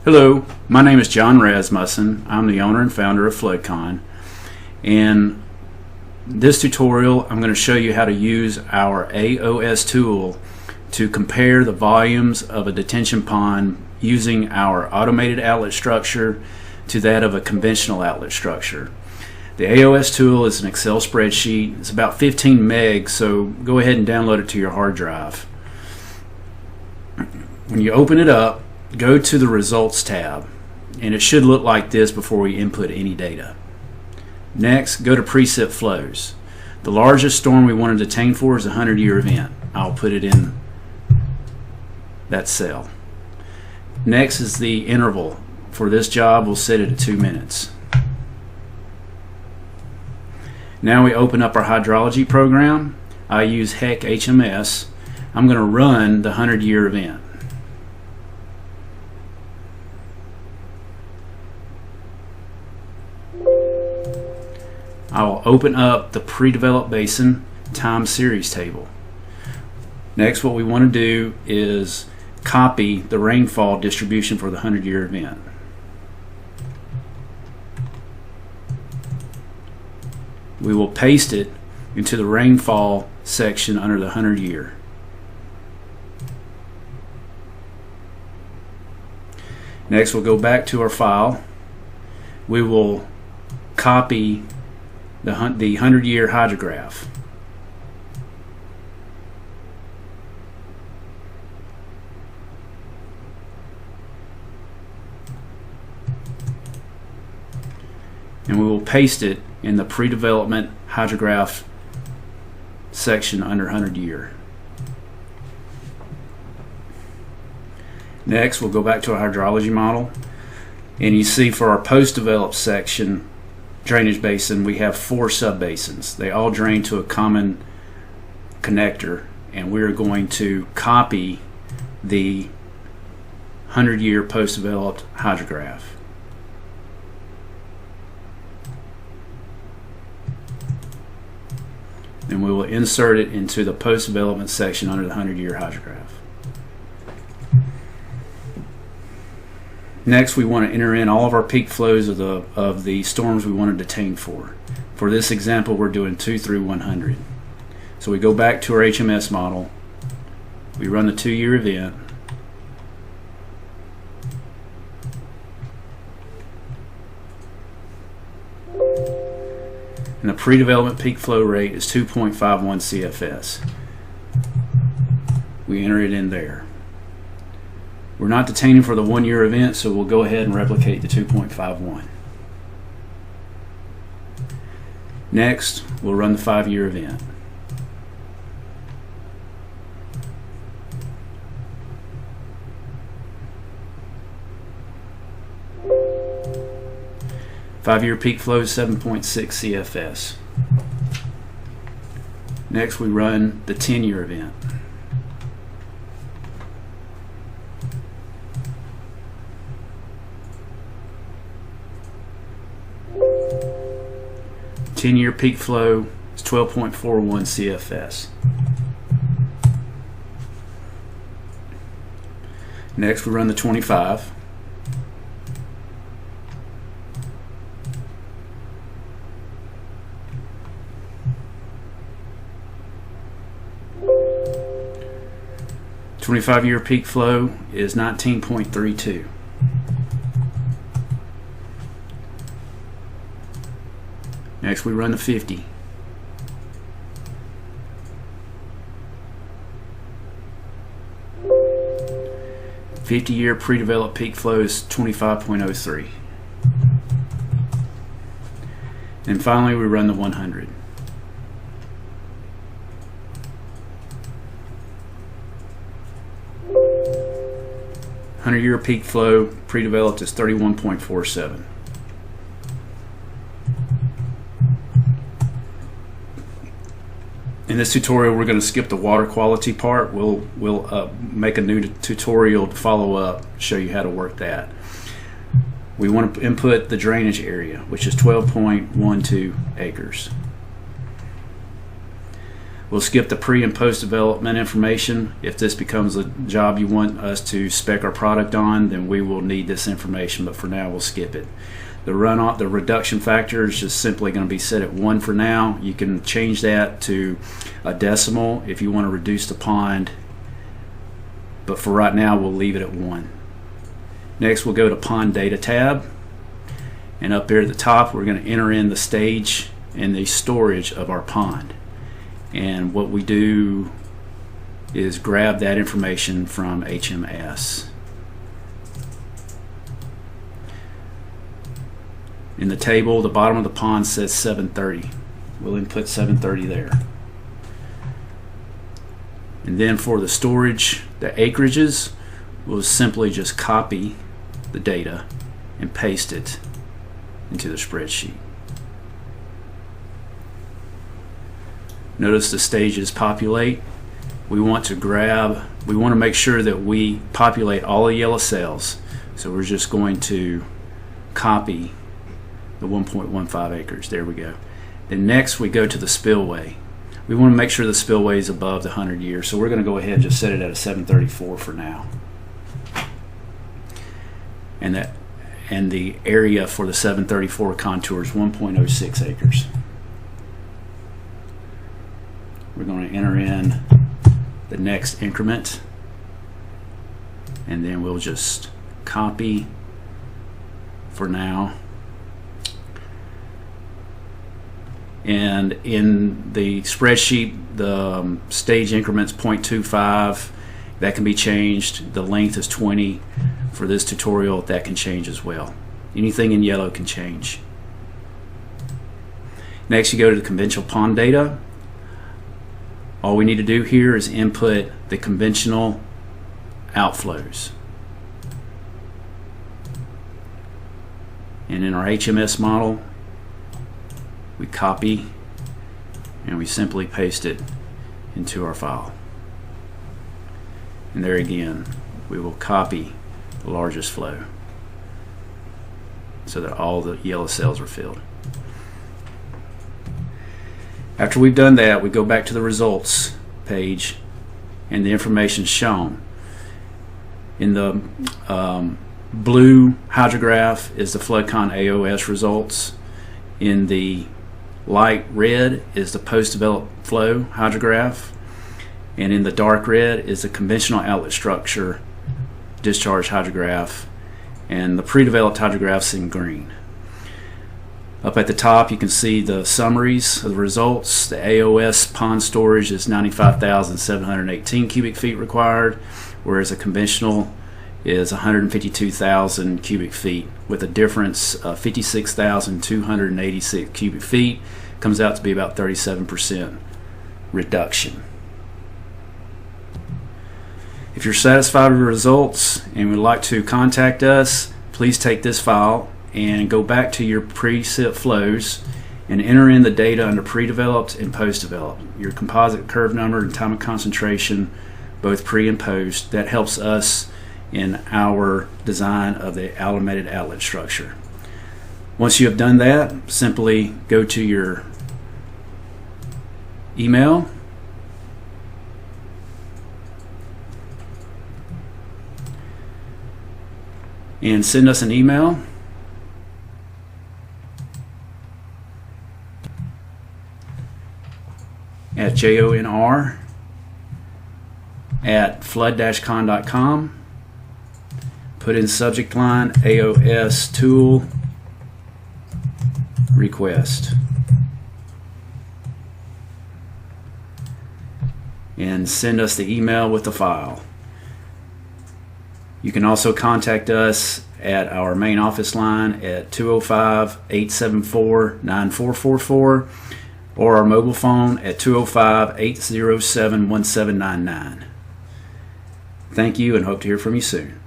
Hello, my name is John Rasmussen. I'm the owner and founder of FloodCon. In this tutorial, I'm going to show you how to use our AOS tool to compare the volumes of a detention pond using our automated outlet structure to that of a conventional outlet structure. The AOS tool is an Excel spreadsheet. It's about 15 megs, so go ahead and download it to your hard drive. When you open it up, go to the Results tab, and it should look like this before we input any data. Next, go to Preset Flows. The largest storm we want to detain for is a 100-year event. I'll put it in that cell. Next is the interval. For this job, we'll set it at 2 minutes. Now we open up our hydrology program. I use HEC HMS. I'm going to run the 100-year event. I'll open up the pre-developed basin time series table. Next, what we want to do is copy the rainfall distribution for the 100-year event. We will paste it into the rainfall section under the 100-year. Next, we'll go back to our file. We will copy the 100-year hydrograph. And we will paste it in the pre-development hydrograph section under 100-year. Next, we'll go back to our hydrology model, and you see for our post-developed section drainage basin, we have 4 sub-basins. They all drain to a common connector, and we're going to copy the 100-year post-developed hydrograph. And we will insert it into the post-development section under the 100-year hydrograph. Next, we want to enter in all of our peak flows of the storms we want to detain for. For this example, we're doing 2 through 100. So we go back to our HMS model. We run the 2-year event. And the pre-development peak flow rate is 2.51 CFS. We enter it in there. We're not detaining for the 1-year event, so we'll go ahead and replicate the 2.51. Next, we'll run the 5-year event. Five-year peak flow is 7.6 CFS. Next, we run the 10-year event. Ten-year peak flow is 12.41 CFS. Next, we run the 25. Twenty-five-year peak flow is 19.32. Next, we run the 50. Fifty-year pre-developed peak flow is 25.03. And finally, we run the 100. Hundred-year peak flow pre-developed is 31.47. In this tutorial, we're going to skip the water quality part. We'll make a new tutorial to follow up, show you how to work that. We want to input the drainage area, which is 12.12 acres. We'll skip the pre and post development information. If this becomes a job you want us to spec our product on, then we will need this information, but for now we'll skip it. The reduction factor is just simply going to be set at 1 for now. You can change that to a decimal if you want to reduce the pond, but for right now we'll leave it at 1. Next we'll go to Pond Data tab, and up here at the top we're going to enter in the stage and the storage of our pond. And what we do is grab that information from HMS. In the table, the bottom of the pond says 730. We'll input 730 there. And then for the storage, the acreages, we'll simply just copy the data and paste it into the spreadsheet. Notice the stages populate. We want to make sure that we populate all the yellow cells. So we're just going to copy the 1.15 acres. There we go. Then next we go to the spillway. We want to make sure the spillway is above the 100 years. So we're going to go ahead and just set it at a 734 for now. And the area for the 734 contour is 1.06 acres. We're going to enter in the next increment, and then we'll just copy for now. And in the spreadsheet, the stage increment's 0.25. That can be changed. The length is 20. For this tutorial, that can change as well. Anything in yellow can change. Next, you go to the conventional pond data. All we need to do here is input the conventional outflows. And in our HMS model, we copy and we simply paste it into our file. And there again, we will copy the largest flow so that all the yellow cells are filled. After we've done that, we go back to the results page, and the information is shown. In the blue hydrograph is the FloodCon AOS results. In the light red is the post-developed flow hydrograph, and in the dark red is the conventional outlet structure discharge hydrograph, and the pre-developed hydrographs in green. Up at the top you can see the summaries of the results. The AOS pond storage is 95,718 cubic feet required, whereas a conventional is 152,000 cubic feet, with a difference of 56,286 cubic feet. Comes out to be about 37% reduction. If you're satisfied with the results and would like to contact us, please take this file and go back to your preset flows and enter in the data under pre-developed and post-developed, your composite curve number and time of concentration, both pre and post. That helps us in our design of the automated outlet structure. Once you have done that, simply go to your email and send us an email at jonr@flood-con.com. Put in subject line AOS tool request, and send us the email with the file. You can also contact us at our main office line at 205-874-9444 or our mobile phone at 205-807-1799. Thank you and hope to hear from you soon.